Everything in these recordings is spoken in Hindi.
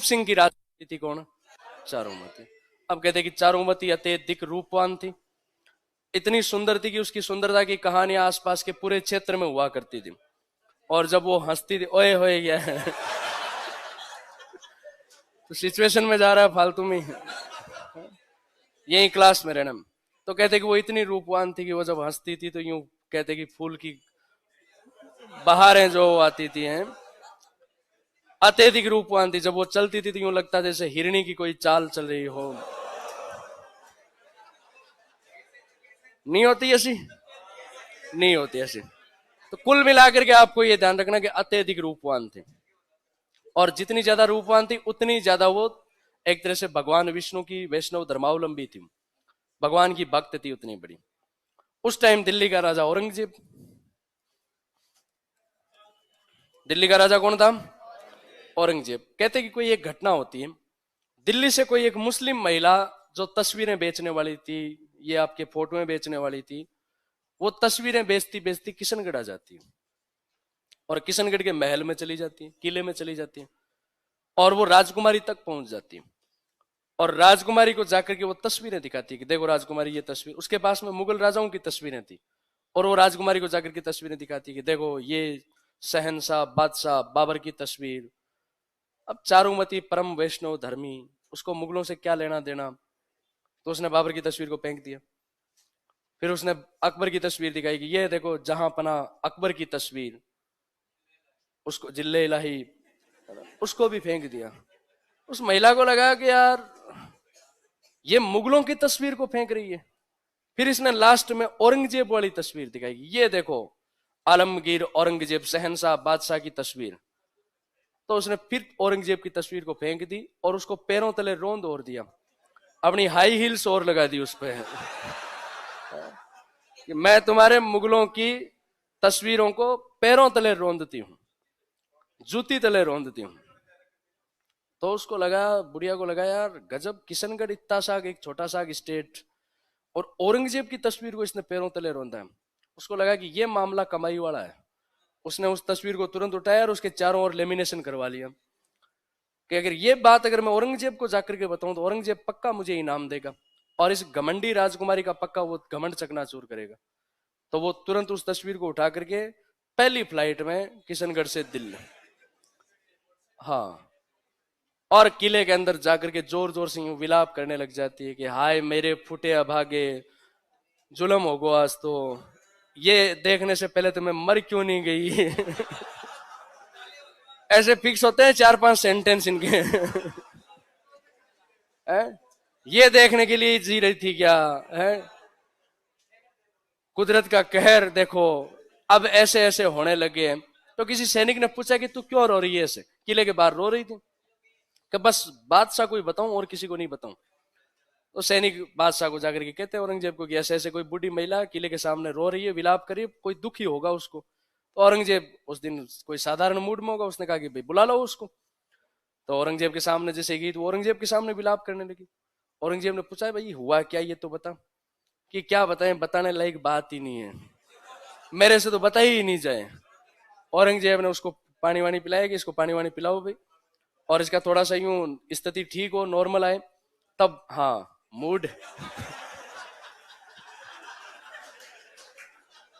सिंह की राजधानी थी कौन? चारुमती। अब कहते कि चारुमती अत्यधिक रूपवान थी, इतनी सुंदर थी कि उसकी सुंदरता की कहानियां आसपास के पूरे क्षेत्र में हुआ करती थी। और जब वो हंसती थी, ओए होए क्या है तो सिचुएशन में जा रहा है फालतू में, यही क्लास में रहना। तो कहते कि वो इतनी रूपवान थी कि वो जब हंसती थी तो यूं कहते कि फूल की बहारें जो आती थी हैं, अत्यधिक रूपवान थी। जब वो चलती थी तो यूं लगता जैसे हिरणी की कोई चाल चल रही हो। नहीं होती ऐसी, नहीं होती ऐसी। तो कुल मिलाकर के आपको ये ध्यान रखना कि अत्यधिक रूपवान थे, और जितनी ज्यादा रूपवान थी उतनी ज्यादा वो एक तरह से भगवान विष्णु की वैष्णव धर्मावलंबी थी, भगवान की भक्त थी उतनी बड़ी। उस टाइम दिल्ली का राजा औरंगजेब, दिल्ली का राजा कौन था? औरंगजेब। कहते कि कोई एक घटना होती है, दिल्ली से कोई एक मुस्लिम महिला जो तस्वीरें बेचने वाली थी, ये आपके फोटोएं बेचने वाली थी, वो तस्वीरें बेचती बेचती किशनगढ़ आ जाती है, और किशनगढ़ के महल में चली जाती है, किले में चली जाती है, और वो राजकुमारी तक पहुंच जाती है। और राजकुमारी को जाकर के वो तस्वीरें दिखाती है कि देखो राजकुमारी ये तस्वीर, उसके पास में मुगल राजाओं की तस्वीरें थी, और वो राजकुमारी को जाकर के तस्वीरें दिखाती है कि देखो ये शहनशाह बादशाह बाबर की तस्वीर। अब चारुमती परम वैष्णव धर्मी, उसको मुगलों से क्या लेना देना, तो उसने बाबर की तस्वीर को फेंक दिया। फिर उसने अकबर की तस्वीर दिखाई कि ये देखो जहां पना अकबर की तस्वीर, उसको जिल्ले इलाही, उसको भी फेंक दिया। उस महिला को लगा कि यार ये मुगलों की तस्वीर को फेंक रही है। फिर इसने लास्ट में औरंगजेब वाली तस्वीर दिखाई, ये देखो आलमगीर औरंगजेब शहनशाह बादशाह की तस्वीर। तो उसने फिर औरंगजेब की तस्वीर को फेंक दी और उसको पैरों तले रोंद और दिया, अपनी हाई हील्स और लगा दी उस पर कि मैं तुम्हारे मुगलों की तस्वीरों को पैरों तले रोंदती हूं, जूती तले रोंदती हूं। तो उसको लगा, बुढ़िया को लगा यार गजब, किशनगढ़ इतना सा एक छोटा सा स्टेट, और औरंगजेब की तस्वीर को इसने पैरों तले रोंदा है। उसको लगा कि ये मामला कमाई वाला है। उसने उस तस्वीर को तुरंत उठाया और उसके चारों ओर लेमिनेशन करवा लिया कि अगर ये बात अगर मैं औरंगजेब को जाकर के बताऊं तो औरंगजेब पक्का मुझे इनाम देगा, और इस घमंडी राजकुमारी का पक्का वो घमंड चकनाचूर करेगा। तो वो तुरंत उस तस्वीर को उठा करके पहली फ्लाइट में किशनगढ़ से दिल्ली, हाँ, और किले के अंदर जाकर के जोर जोर से यूं विलाप करने लग जाती है कि हाय मेरे फुटे अभागे, जुलम हो गो आज तो, ये देखने से पहले तो मैं मर क्यों नहीं गई ऐसे फिक्स होते हैं 4-5 सेंटेंस इनके है? ये देखने के लिए जी रही थी क्या है? कुदरत का कहर देखो, अब ऐसे ऐसे होने लगे। तो किसी सैनिक ने पूछा कि तू क्यों रो रही है? ऐसे किले के बाहर रो रही थी कि बस बादशाह को ही बताऊं और किसी को नहीं बताऊं। तो सैनिक बादशाह को जाकर के कहते हैं औरंगजेब को कि ऐसे ऐसे कोई बूढ़ी महिला किले के सामने रो रही है, विलाप कर रही है, कोई दुखी होगा उसको। तो औरंगजेब उस दिन कोई साधारण मूड में होगा, उसने कहा कि भाई बुला लो उसको। तो औरंगजेब के सामने जैसे गई तो औरंगजेब के सामने विलाप करने लगी। औरंगजेब ने पूछा भाई हुआ क्या, ये तो बता। कि क्या बताएं, बताने लायक बात ही नहीं है, मेरे से तो बता ही नहीं जाए। औरंगजेब ने उसको पानी वानी पिलाया कि इसको पानी वानी पिलाओ भाई, और इसका थोड़ा सा यूं स्थिति ठीक हो, नॉर्मल आए, तब हाँ मूड।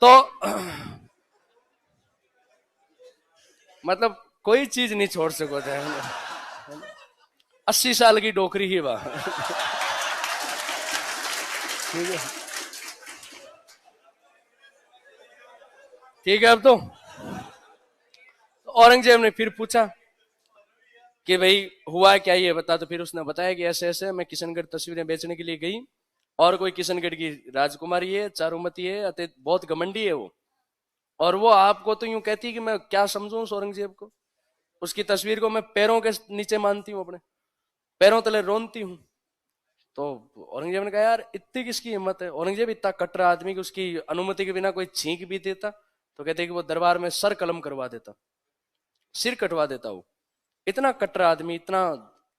तो मतलब कोई चीज नहीं छोड़ सको थे, 80 साल की डोकरी ही वाह ठीक है, ठीक है। अब तो औरंगजेब ने फिर पूछा कि भाई हुआ क्या ये बता। तो फिर उसने बताया कि ऐसे ऐसे मैं किशनगढ़ तस्वीरें बेचने के लिए गई, और कोई किशनगढ़ की राजकुमारी है, चारुमती है, अति बहुत घमंडी है वो, और वो आपको तो यूं कहती है कि मैं क्या समझूं उस औरंगजेब को, उसकी तस्वीर को मैं पैरों के नीचे मानती हूँ, अपने पैरों तले रोनती हूँ। तो औरंगजेब ने कहा यार इतनी किसकी हिम्मत है? औरंगजेब इतना कटरा आदमी कि उसकी अनुमति के बिना कोई छींक भी देता तो कहते कि वो दरबार में सर कलम करवा देता, सिर कटवा देता वो, इतना कटरा आदमी, इतना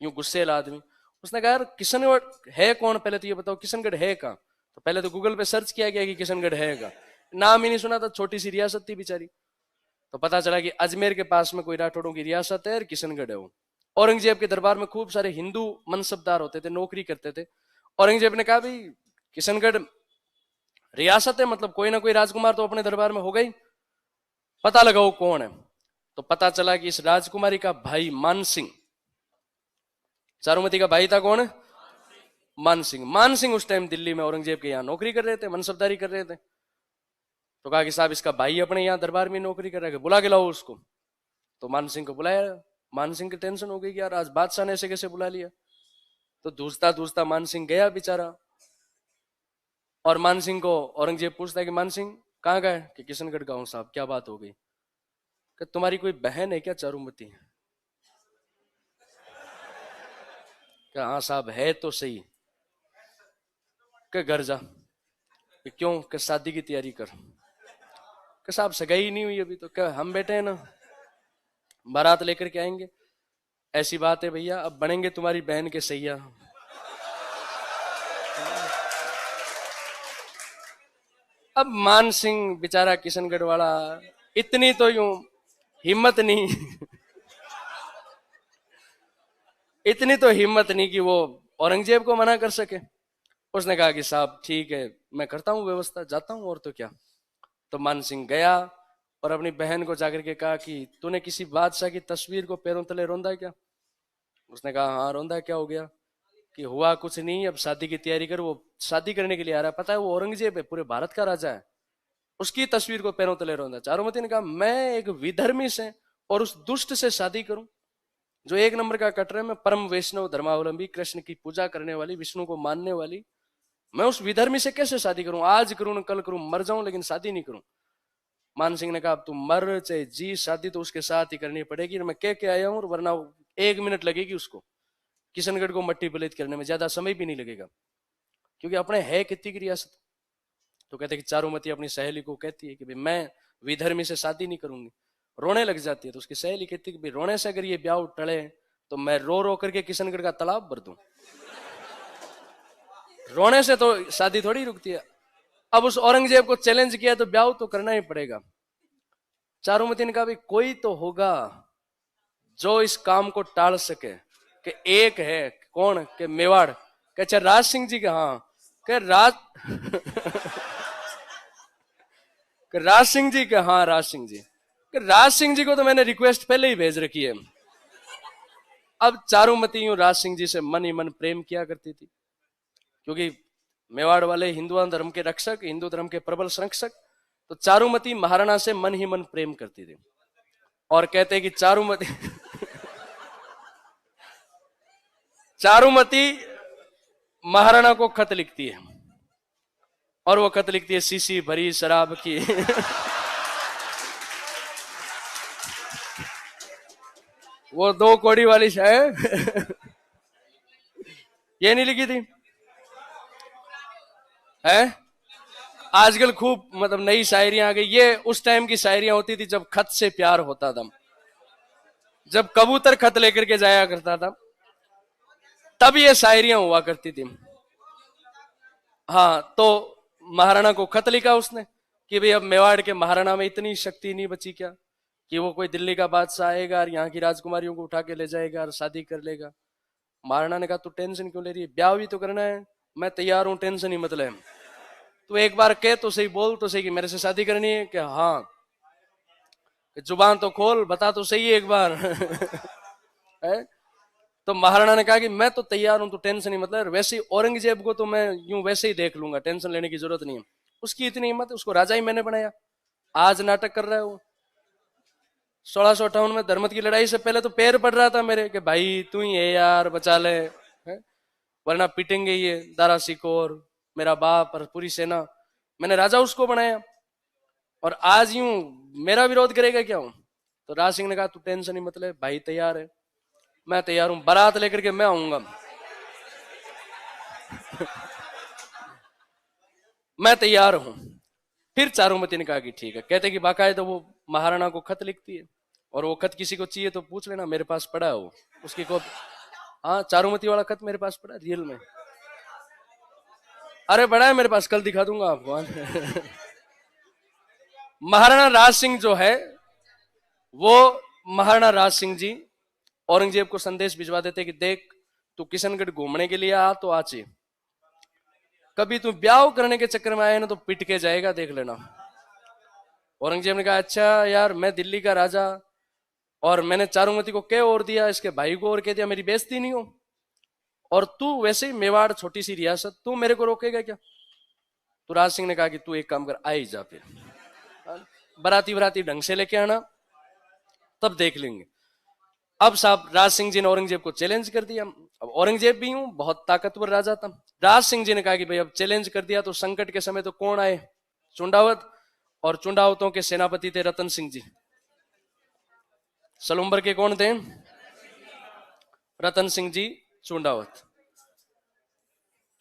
यूं गुस्सेल आदमी। उसने कहा यार किशनगढ़ है कौन, पहले तो ये बताओ किशनगढ़ है कहाँ। तो पहले तो गूगल पे सर्च किया गया कि किशनगढ़ है कहाँ, नाम ही नहीं सुना था, छोटी सी रियासत थी बेचारी। तो पता चला कि अजमेर के पास में कोई राठौड़ों की रियासत है और किशनगढ़ है वो। औरंगजेब के दरबार में खूब सारे हिंदू मनसबदार होते थे, नौकरी करते थे। औरंगजेब ने कहा भाई किशनगढ़ रियासत है, मतलब कोई ना कोई राजकुमार तो अपने दरबार में हो गई, पता लगाओ कौन है। तो पता चला कि इस राजकुमारी का भाई मानसिंह, चारुमती का भाई था कौन? मानसिंह। मानसिंह उस टाइम दिल्ली में औरंगजेब के यहाँ नौकरी कर रहे थे, मनसबदारी कर रहे थे। तो कहा कि साहब इसका भाई अपने यहाँ दरबार में नौकरी कर रहा है, बुला के लाओ उसको। तो मानसिंह को बुलाया। मानसिंह की टेंशन हो गई कि यार आज बादशाह ने ऐसे कैसे बुला लिया। तो दूसता दूसता मानसिंह गया बेचारा, और मानसिंह को औरंगजेब पूछता है कि मानसिंह कहाँ गए? कि किशनगढ़ गांव साहब। क्या बात हो गई? कि तुम्हारी कोई बहन है क्या चारुमती? क्या हाँ साहब है तो सही। कि घर जा। कि क्यों? कि शादी की तैयारी कर। कि साहब सगाई नहीं हुई अभी तो। क्या हम बैठे हैं ना, बारात लेकर के आएंगे। ऐसी बात है भैया, अब बनेंगे तुम्हारी बहन के सैया। अब मान सिंह बेचारा किशनगढ़ वाला, इतनी तो यूं हिम्मत नहीं इतनी तो हिम्मत नहीं कि वो औरंगजेब को मना कर सके। उसने कहा कि साहब ठीक है, मैं करता हूं व्यवस्था, जाता हूं और तो क्या। तो मान सिंह गया और अपनी बहन को जाकर के कहा कि तूने किसी बादशाह की तस्वीर को पैरों तले रौंदा है क्या? उसने कहा हाँ रौंदा है, क्या हो गया? कि हुआ कुछ नहीं, अब शादी की तैयारी कर। वो शादी करने के लिए आ रहा है, पता है वो औरंगजेब है, पूरे भारत का राजा है, उसकी तस्वीर को पैरों तले रौंदा। चारुमती ने कहा मैं एक विधर्मी से और उस दुष्ट से शादी करूं जो एक नंबर का कटर है, मैं परम वैष्णव धर्मावलंबी, कृष्ण की पूजा करने वाली, विष्णु को मानने वाली, मैं उस विधर्मी से कैसे शादी करूं? आज करूं न कल करूं, मर जाऊं लेकिन शादी नहीं करूं। मान सिंह ने कहा अब तुम मर चाहे जी, शादी तो उसके साथ ही करनी पड़ेगी। मैं कह के आया हूं, वरना 1 मिनट लगेगी उसको किशनगढ़ को मट्टी पलीत करने में, ज्यादा समय भी नहीं लगेगा, क्योंकि अपने है कितनी की रियासत। तो कहते कि चारुमती अपनी सहेली को कहती है कि भाई मैं विधर्मी से शादी नहीं करूंगी। रोने लग जाती है। तो उसकी सहेली कहती है कि भाई रोने से अगर ये ब्याह टले तो मैं रो रो करके किशनगढ़ का तालाब भर दूं। रोने से तो शादी थोड़ी रुकती है। अब उस औरंगजेब को चैलेंज किया तो ब्याह तो करना ही पड़ेगा। चारुमती ने कहा भाई कोई तो होगा जो इस काम को टाल सके। कि एक है, कौन? के मेवाड़। के अच्छा राज सिंह जी के? हाँ। के राज कि राज सिंह जी के? हाँ राज सिंह जी। कि राज सिंह जी को तो मैंने रिक्वेस्ट पहले ही भेज रखी है। अब चारुमती यूं राज सिंह जी से मन ही मन प्रेम किया करती थी, क्योंकि मेवाड़ वाले हिंदू धर्म के रक्षक, हिंदू धर्म के प्रबल संरक्षक। तो चारुमती महाराणा से मन ही मन प्रेम करती थी। और कहते हैं कि चारुमती चारुमती महाराणा को खत लिखती है, और वो खत लिखती है शीशी भरी शराब की वो 2 कौड़ी वाली शायद ये नहीं लिखी थी है। आजकल खूब मतलब नई शायरियां आ गई। ये उस टाइम की शायरियां होती थी जब खत से प्यार होता था, जब कबूतर खत लेकर के जाया करता था, तब ये शायरियां हुआ करती थी। हाँ, तो महाराणा को खत लिखा उसने कि भाई अब मेवाड़ के महाराणा में इतनी शक्ति नहीं बची क्या कि वो कोई दिल्ली का बादशाह आएगा और यहाँ की राजकुमारियों को उठा के ले जाएगा और शादी कर लेगा। महाराणा ने कहा तू टेंशन क्यों ले रही है, ब्याह भी तो करना है, मैं तैयार हूं, टेंशन ही मत ले। तू एक बार कह तो सही, बोल तो सही कि मेरे से शादी करनी है। क्या? हाँ। जुबान तो खोल, बता तो सही एक बार है? तो महाराणा ने कहा कि मैं तो तैयार हूं, तू टेंशन ही मत ले। वैसे ही औरंगजेब को तो मैं यूं वैसे ही देख लूंगा, टेंशन लेने की जरूरत नहीं है। उसकी इतनी हिम्मत है, उसको राजा ही मैंने बनाया। आज नाटक कर रहा है वो। 1658 में धर्मत की लड़ाई से पहले तो पैर पड़ रहा था मेरे कि भाई तू ही है यार, बचा ले, वरना पिटेंगे ये दारा सिकोर, मेरा बाप और पूरी सेना। मैंने राजा उसको बनाया, और आज यूं मेरा विरोध करेगा क्या हूं? तो राज सिंह ने कहा तू टेंशन ही मत ले, भाई तैयार है, मैं तैयार हूं, बारात लेकर के मैं आऊंगा मैं तैयार हूं। फिर चारुमती ने कहा कि ठीक है। कहते कि बाकायदा वो महाराणा को खत लिखती है, और वो खत किसी को चाहिए तो पूछ लेना, मेरे पास पड़ा है वो, उसकी कॉपी। हाँ, चारुमती वाला खत मेरे पास पड़ा रियल में। अरे बड़ा है मेरे पास, कल दिखा दूंगा आपको महाराणा राज सिंह जो है वो, महाराणा राज सिंह जी औरंगजेब को संदेश भिजवा देते कि देख, तू किशनगढ़ घूमने के लिए आ तो आचे, कभी तू ब्याह करने के चक्कर में आया ना तो पिट के जाएगा, देख लेना। औरंगजेब ने कहा अच्छा यार, मैं दिल्ली का राजा और मैंने चारुमती को क्या और दिया, इसके भाई को और कह दिया, मेरी बेइज्जती नहीं हो, और तू वैसे ही मेवाड़ छोटी सी रियासत, तू मेरे को रोकेगा क्या? तो राज सिंह ने कहा कि तू एक काम कर, आ ही जा, फिर बराती बराती ढंग से लेके आना, तब देख लेंगे। अब साहब राज सिंह जी ने औरंगजेब को चैलेंज कर दिया। अब औरंगजेब भी हूं, बहुत ताकतवर राजा था। राज सिंह जी ने कहा कि भाई अब चैलेंज कर दिया तो संकट के समय तो कौन आए? चुंडावत। और चुंडावतों के सेनापति थे रतन सिंह जी। सलूम्बर के कौन थे? रतन सिंह जी चुंडावत।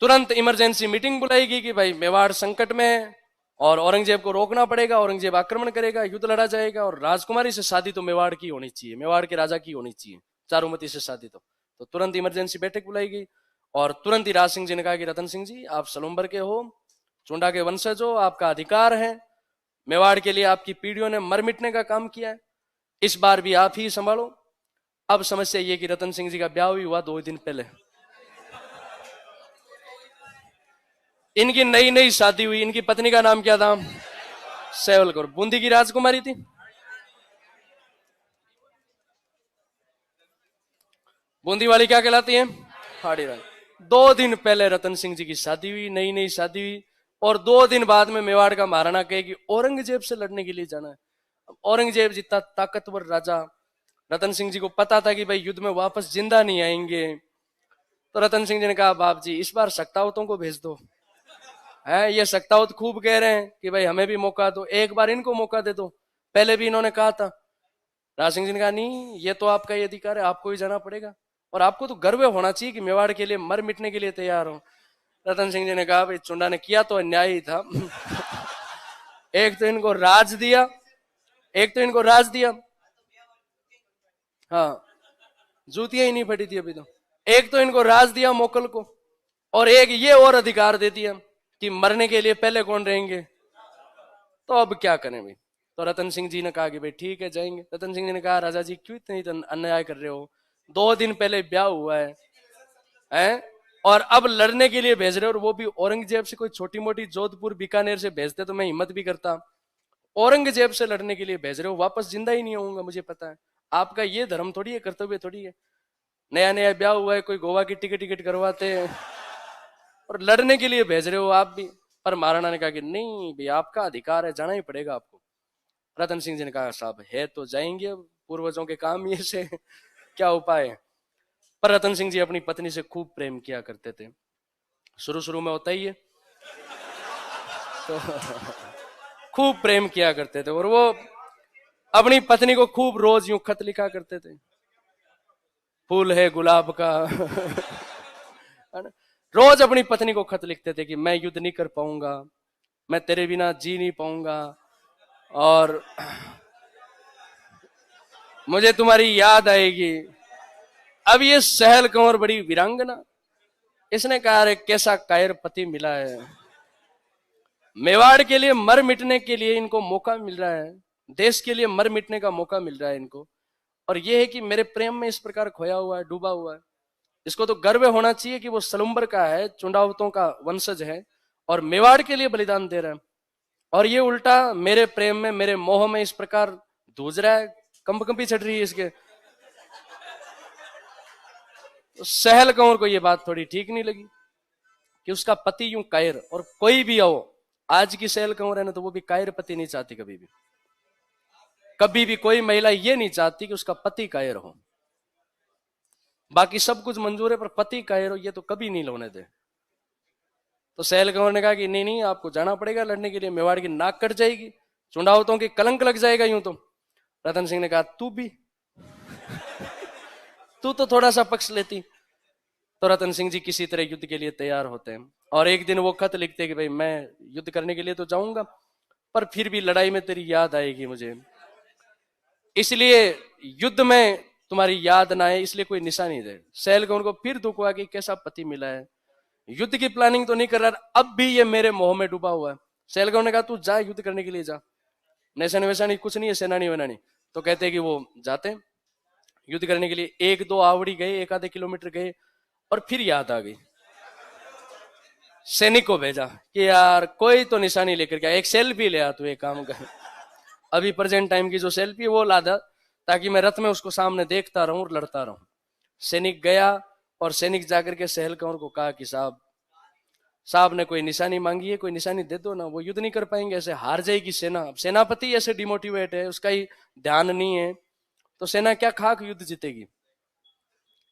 तुरंत इमरजेंसी मीटिंग बुलाई गई कि भाई मेवाड़ संकट में है और औरंगजेब को रोकना पड़ेगा, औरंगजेब आक्रमण करेगा, युद्ध लड़ा जाएगा, और राजकुमारी से शादी तो मेवाड़ की होनी चाहिए, मेवाड़ के राजा की होनी चाहिए, चारुमती से शादी। तो तुरंत इमरजेंसी बैठक बुलाई गई और तुरंत ही राज सिंह जी ने कहा कि रतन सिंह जी, आप सलूम्बर के हो, चुंडा के वंशज हो, आपका अधिकार है, मेवाड़ के लिए आपकी पीढ़ियों ने मर मिटने का काम किया है, इस बार भी आप ही संभालो। अब समस्या ये कि रतन सिंह जी का ब्याह भी हुआ 2 दिन पहले, इनकी नई नई शादी हुई, इनकी पत्नी का नाम क्या था? सेवल कौर, बूंदी की राजकुमारी थी। बूंदी वाली क्या कहलाती है? हाड़ी रानी। 2 दिन पहले रतन सिंह जी की शादी हुई, नई नई शादी हुई, और 2 दिन बाद में मेवाड़ का महाराणा कहे कि औरंगजेब से लड़ने के लिए जाना है। अब औरंगजेब जितना ताकतवर राजा, रतन सिंह जी को पता था कि भाई युद्ध में वापस जिंदा नहीं आएंगे, तो रतन सिंह जी ने कहा बाप जी इस बार सक्तावतों को भेज दो। है, ये सक्तावत खूब कह रहे हैं कि भाई हमें भी मौका दो, एक बार इनको मौका दे दो, पहले भी इन्होंने कहा था। राज सिंह जी ने कहा नहीं, ये तो आपका ही अधिकार है, आपको ही जाना पड़ेगा, और आपको तो गर्व होना चाहिए कि मेवाड़ के लिए मर मिटने के लिए तैयार हो। रतन सिंह जी ने कहा भाई चुंडा ने किया तो अन्याय ही था। एक तो इनको राज दिया, एक तो इनको राज दिया, हाँ जूतियां ही नहीं फटी थी अभी तो, एक तो इनको राज दिया मोकल को, और एक ये और अधिकार दे दिया कि मरने के लिए पहले कौन रहेंगे, तो अब क्या करें भाई। तो रतन सिंह जी ने कहा कि भाई ठीक है जाएंगे। रतन सिंह जी ने कहा राजा जी क्यों इतने अन्याय कर रहे हो, 2 दिन पहले ब्याह हुआ है? और अब लड़ने के लिए भेज रहे हो, और वो भी औरंगजेब से। कोई छोटी मोटी जोधपुर बीकानेर से भेजते तो मैं हिम्मत भी करता, औरंगजेब से लड़ने के लिए भेज रहे हो, वापस जिंदा ही नहीं होऊंगा, मुझे पता है। आपका ये धर्म थोड़ी है, कर्तव्य थोड़ी है, नया नया ब्याह हुआ है, कोई गोवा की टिकट टिकट करवाते हैं और लड़ने के लिए भेज रहे हो आप भी। पर महाराणा ने कहा कि नहीं भाई आपका अधिकार है, जाना ही पड़ेगा आपको। रतन सिंह जी ने कहा साहब है तो जाएंगे, पूर्वजों के काम ये से क्या उपाय है। पर रतन सिंह जी अपनी पत्नी से खूब प्रेम किया करते थे, शुरू शुरू में होता ही है, तो खूब प्रेम किया करते थे, और वो अपनी पत्नी को खूब रोज यूं खत लिखा करते थे, फूल है गुलाब का। है ना? रोज अपनी पत्नी को खत लिखते थे कि मैं युद्ध नहीं कर पाऊंगा, मैं तेरे बिना जी नहीं पाऊंगा, और मुझे तुम्हारी याद आएगी। अब ये सहल कंवर बड़ी वीरांगना, इसने कहा अरे कैसा कायर पति मिला है, मेवाड़ के लिए मर मिटने के लिए इनको मौका मिल रहा है, देश के लिए मर मिटने का मौका मिल रहा है इनको, और ये है कि मेरे प्रेम में इस प्रकार खोया हुआ है, डूबा हुआ है। इसको तो गर्व होना चाहिए कि वो सलुम्बर का है, चुंडावतों का वंशज है, और मेवाड़ के लिए बलिदान दे रहा है, और ये उल्टा मेरे प्रेम में, मेरे मोह में इस प्रकार धूज रहा है, कंपकंपी चढ़ रही है इसके। तो सहल कंवर को ये बात थोड़ी ठीक नहीं लगी कि उसका पति यूं कायर, और कोई भी आओ, आज की सहल कंवर है ना, तो वो भी कायर पति नहीं चाहती कभी भी। कभी भी कोई महिला ये नहीं चाहती कि उसका पति कायर हो, बाकी सब कुछ मंजूर है पर पति कायर हो ये तो कभी नहीं होने दे। तो सहल कंवर ने कहा कि नहीं नहीं आपको जाना पड़ेगा लड़ने के लिए, मेवाड़ की नाक कट जाएगी, चुंडावतों की कलंक लग जाएगा यूं तो। रतन सिंह ने कहा तू भी तू तो थोड़ा सा पक्ष लेती। तो रतन सिंह जी किसी तरह युद्ध के लिए तैयार होते हैं, और एक दिन वो खत लिखते कि भाई मैं युद्ध करने के लिए तो जाऊंगा, पर फिर भी लड़ाई में तेरी याद आएगी मुझे, इसलिए युद्ध में तुम्हारी याद ना आए इसलिए कोई निशानी दे। सहल कंवर को फिर दुख हुआ कि कैसा पति मिला है, युद्ध की प्लानिंग तो नहीं कर रहा, अब भी ये मेरे मोह में डूबा हुआ है। सहल कंवर ने कहा तू जा युद्ध करने के लिए जा, निशानी वैसानी कुछ नहीं है, सेनानी वेनानी। तो कहते कि वो जाते, युद्ध करने के लिए 1-2 आवड़ी गए, 1 आधे किलोमीटर गए, और फिर याद आ गई, सैनिक को भेजा कि यार कोई तो निशानी लेकर के, एक सेल्फी ले आ, तू एक काम कर, अभी प्रेजेंट टाइम की जो सेल्फी वो ला दे, ताकि मैं रथ में उसको सामने देखता रहूं और लड़ता रहूं। सैनिक गया, और सैनिक जाकर के सहल कंवर को कहा कि साहब साहब ने कोई निशानी मांगी है, कोई निशानी दे दो ना, वो युद्ध नहीं कर पाएंगे, ऐसे हार जाएगी सेना। सेनापति ऐसे डिमोटिवेट है, उसका ही ध्यान नहीं है, तो सेना क्या खाक युद्ध जीतेगी।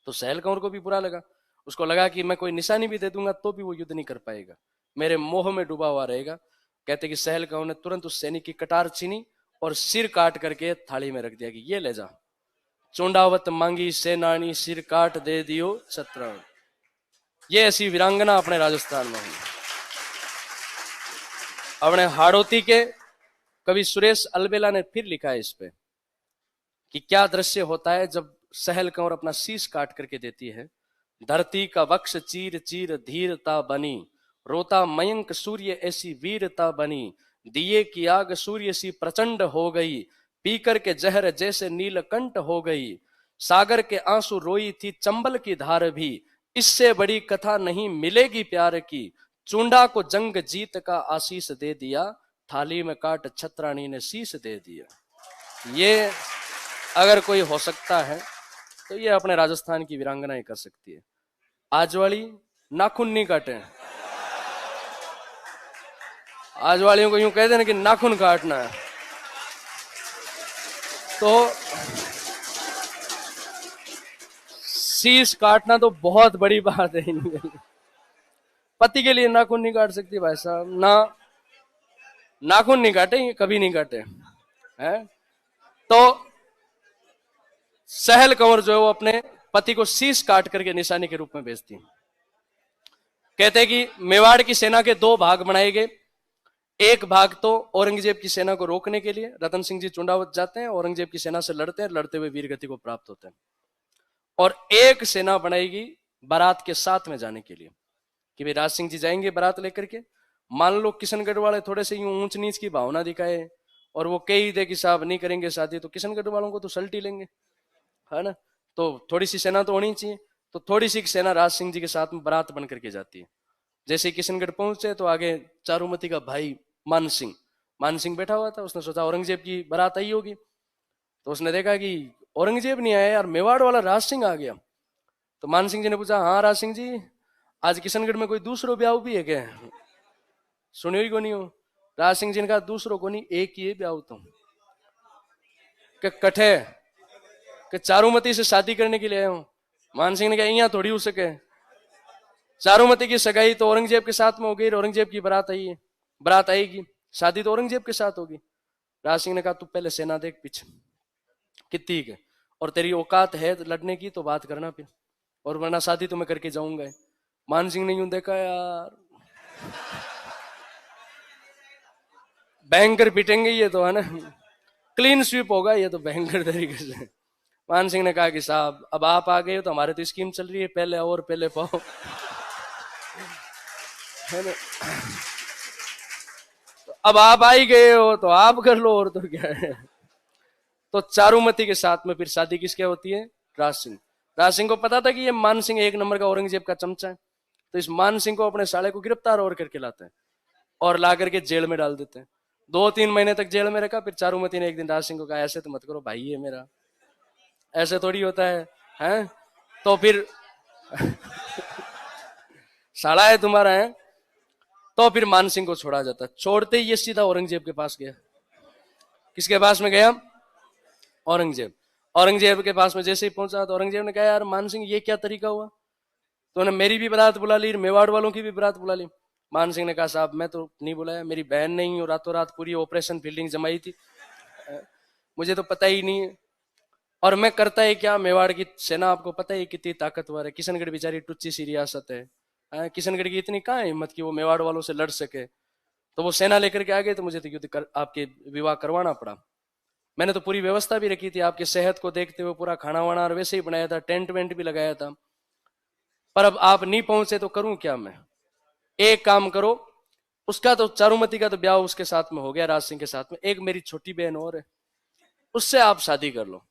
तो सहल कंवर को भी बुरा लगा, उसको लगा कि मैं कोई निशानी भी दे दूंगा तो भी वो युद्ध नहीं कर पाएगा, मेरे मोह में डूबा हुआ रहेगा। कहते कि सहल कंवर ने तुरंत उस सैनिक की कटार छीनी और सिर काट करके थाली में रख दिया कि ये ले जा, चोंडावत मांगी सेनानी, सिर काट दे दियो छत्र। ये ऐसी वीरांगना अपने राजस्थान में हुई। अपने हाड़ौती के कवि सुरेश अलबेला ने फिर लिखा है इस पे कि क्या दृश्य होता है जब सहल कंवर अपना शीश काट करके देती है। धरती का वक्ष चीर चीर धीरता बनी, रोता मयंक सूर्य ऐसी वीरता बनी, दिए की आग सूर्य सी प्रचंड हो गई, पीकर के जहर जैसे नीलकंठ हो गई, सागर के आंसू रोई थी चंबल की धार भी, इससे बड़ी कथा नहीं मिलेगी प्यार की, चूंडा को जंग जीत का आशीष दे दिया, थाली में काट छत्राणी ने शीश दे दिया। ये अगर कोई हो सकता है तो ये अपने राजस्थान की वीरांगनाएं कर सकती है। आज वाली नाखून नहीं काटे, आज वालियों को यूं कह देना कि नाखून काटना है, तो शीश काटना तो बहुत बड़ी बात है। पति के लिए नाखून नहीं काट सकती भाई साहब, ना नाखून नहीं काटे, कभी नहीं काटे हैं। तो सहल कंवर जो है वो अपने पति को शीश काट करके निशानी के रूप में भेजती है। कहते हैं कि मेवाड़ की सेना के 2 भाग बनाए गए, एक भाग तो औरंगजेब की सेना को रोकने के लिए, रतन सिंह जी चुंडावत जाते हैं, औरंगजेब की सेना से लड़ते हैं, लड़ते हुए वीरगति को प्राप्त होते हैं, और एक सेना बनाएगी बारात के साथ में जाने के लिए कि भाई राज सिंह जी जाएंगे बारात लेकर के। मान लो किशनगढ़ वाले थोड़े से यूं ऊंच नीच की भावना दिखाए और वो कही दे कि साहब नहीं करेंगे शादी, तो किशनगढ़ वालों को तो सल्टी लेंगे, है ना। तो थोड़ी सी सेना तो होनी चाहिए, तो थोड़ी सी सेना राज सिंह जी के साथ में बारात बन करके जाती है। जैसे किशनगढ़ पहुंचे तो आगे चारुमती का भाई मान सिंह बैठा हुआ था। उसने सोचा औरंगजेब की बारात आई होगी, तो उसने देखा कि औरंगजेब नहीं आया यार, मेवाड़ वाला राज सिंह आ गया। तो मान सिंह जी ने पूछा, हाँ राज सिंह जी, आज किशनगढ़ में कोई दूसरो ब्याह भी है क्या? सुनियो ही को नहीं हो। राज सिंह जी ने कहा, दूसरों को नहीं, एक ही ब्याह तुम के कठे कि चारुमती से शादी करने के लिए आया हूं। मान सिंह ने कहा, यहाँ थोड़ी हो सके, चारुमती की सगाई तो औरंगजेब के साथ में हो गई, औरंगजेब की बारात आई है, बारात आएगी, शादी तो औरंगजेब के साथ होगी। राज सिंह ने कहा, तू पहले सेना देख पीछे कितनी है, और तेरी औकात है लड़ने की तो बात करना फिर, और वरना शादी तो मैं करके जाऊंगा। मान सिंह ने यूं देखा, यार भयंकर पिटेंगे ये तो, है ना, क्लीन स्वीप होगा ये तो भयंकर तरीके से। मान सिंह ने कहा कि साहब अब आप आ गए हो तो हमारे तो स्कीम चल रही है, पहले और पहले पाओ, है ना। तो अब आप आ ही गए हो तो आप कर लो, और तो क्या है। तो चारुमती के साथ में फिर शादी किसके होती है? राज सिंह। राज सिंह को पता था कि ये मान सिंह एक नंबर का औरंगजेब का चमचा है, तो इस मान सिंह को अपने साले को गिरफ्तार और करके लाते हैं और ला करके जेल में डाल देते हैं। 2-3 महीने तक जेल में रखा। फिर चारुमती ने एक दिन राज सिंह को कहा, ऐसे तो मत करो भाई, ये मेरा ऐसे थोड़ी होता है, हैं? तो फिर साला है तुम्हारा, है। तो फिर मान सिंह को छोड़ा जाता। छोड़ते ही ये सीधा औरंगजेब के पास गया। किसके पास में गया? औरंगजेब। औरंगजेब के पास में जैसे ही पहुंचा तो औरंगजेब ने कहा, यार मान सिंह ये क्या तरीका हुआ, तो उन्होंने मेरी भी बारात बुला ली, मेवाड़ वालों की भी बारात बुला ली। मान सिंह ने कहा, साहब मैं तो नहीं बुलाया, मेरी बहन नहीं, और रातों रात पूरी ऑपरेशन फील्डिंग जमाई थी, मुझे तो पता ही नहीं है। और मैं करता है क्या, मेवाड़ की सेना आपको पता है कितनी ताकतवर है, किशनगढ़ बेचारी टुच्ची सी रियासत है, किशनगढ़ की इतनी कहाँ है हिम्मत कि वो मेवाड़ वालों से लड़ सके। तो वो सेना लेकर के आ गए, तो मुझे तो युद्ध कर आपके विवाह करवाना पड़ा। मैंने तो पूरी व्यवस्था भी रखी थी, आपके सेहत को देखते हुए पूरा खाना वाना और वैसे ही बनाया था, टेंट वेंट भी लगाया था, पर अब आप नहीं पहुंचे तो करूं क्या मैं? एक काम करो, उसका तो चारुमती का तो ब्याह उसके साथ में हो गया, राज सिंह के साथ में, एक मेरी छोटी बहन और है, उससे आप शादी कर लो।